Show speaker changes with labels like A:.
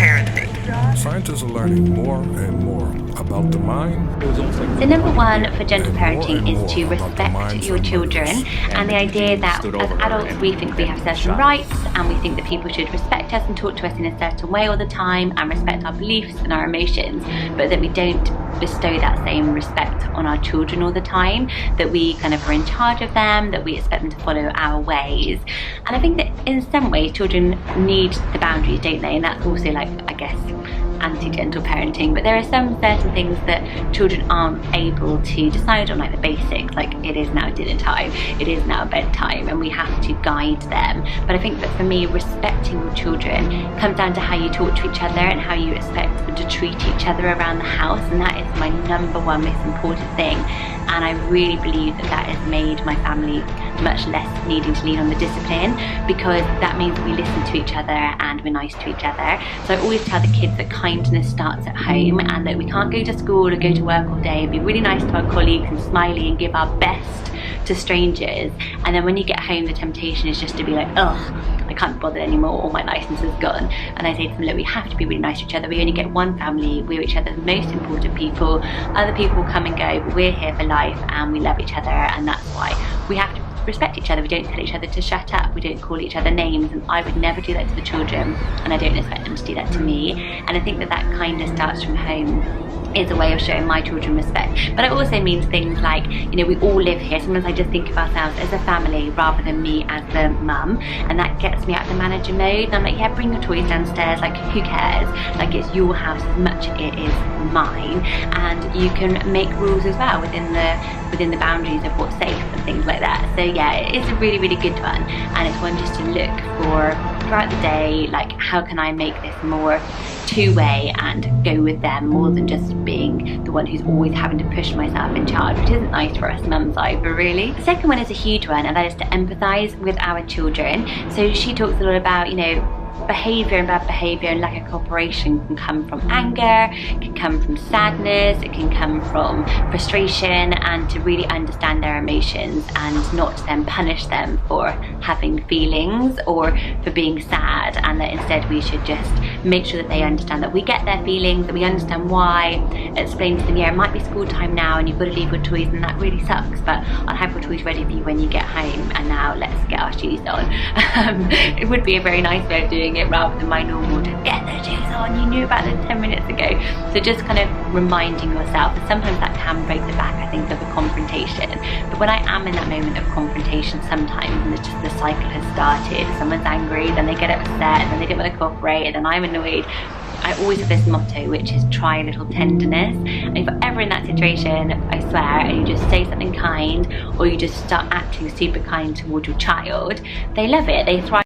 A: parenting.
B: Scientists are learning more and more about the mind.
C: So number one for gentle parenting is to respect your children, and the idea that as adults we think we have certain rights and we think that people should respect us and talk to us in a certain way all the time and respect our beliefs and our emotions, but that we don't bestow that same respect on our children all the time, that we kind of are in charge of them, that we expect them to follow our ways. And I think that in some ways children need the boundaries, don't they? And that's also, like, I guess, anti-gentle parenting, but there are some certain things that children aren't able to decide on, like the basics, like it is now dinner time, it is now bedtime, and we have to guide them. But I think that for me, respecting your children comes down to how you talk to each other and how you expect them to treat each other around the house, and that is my number one most important thing. And I really believe that that has made my family much less needing to lean on the discipline, because that means we listen to each other and we're nice to each other. So I always tell the kids that kindness starts at home, and that we can't go to school or go to work all day and be really nice to our colleagues and smiley and give our best to strangers, and then when you get home the temptation is just to be like, ugh, I can't be bothered anymore, all my license is gone. And I say to them, look, we have to be really nice to each other. We only get one family, we're each other's most important people. Other people come and go, but we're here for life and we love each other, and that's why we have to respect each other. We don't tell each other to shut up, we don't call each other names, and I would never do that to the children, and I don't expect them to do that to me. And I think that that kindness starts from home, is a way of showing my children respect. But it also means things like, you know, we all live here. Sometimes I just think of ourselves as a family rather than me as the mum, and that gets me out of the manager mode. And I'm like, yeah, bring your toys downstairs, like who cares? Like, it's your house as much as it is mine, and you can make rules as well within the boundaries of what's safe and things like that. So yeah, it's a really, really good one, and it's one just to look for throughout the day, like how can I make this more two-way and go with them more than just being the one who's always having to push myself in charge, which isn't nice for us mums either, really. The second one is a huge one, and that is to empathise with our children. So she talks a lot about, you know, behaviour and bad behaviour and lack of cooperation can come from anger, it can come from sadness, it can come from frustration, and to really understand their emotions and not then punish them for having feelings or for being sad, and that instead we should just make sure that they understand that we get their feelings, that we understand why, explain to them, yeah, it might be school time now and you've got to leave your toys and that really sucks, but I'll have your toys ready for you when you get home, and now let's get our shoes on. It would be a very nice way of doing it rather than my normal just get the shoes on, you knew about them 10 minutes ago. So just kind of reminding yourself, and sometimes that can break the back, I think, of a confrontation. But when I am in that moment of confrontation sometimes, and it's just the cycle has started, someone's angry, then they get upset, and then they don't want to cooperate, and then I'm annoyed, I always have this motto, which is try a little tenderness. And if you're ever in that situation, I swear, and you just say something kind, or you just start acting super kind towards your child, they love it, they thrive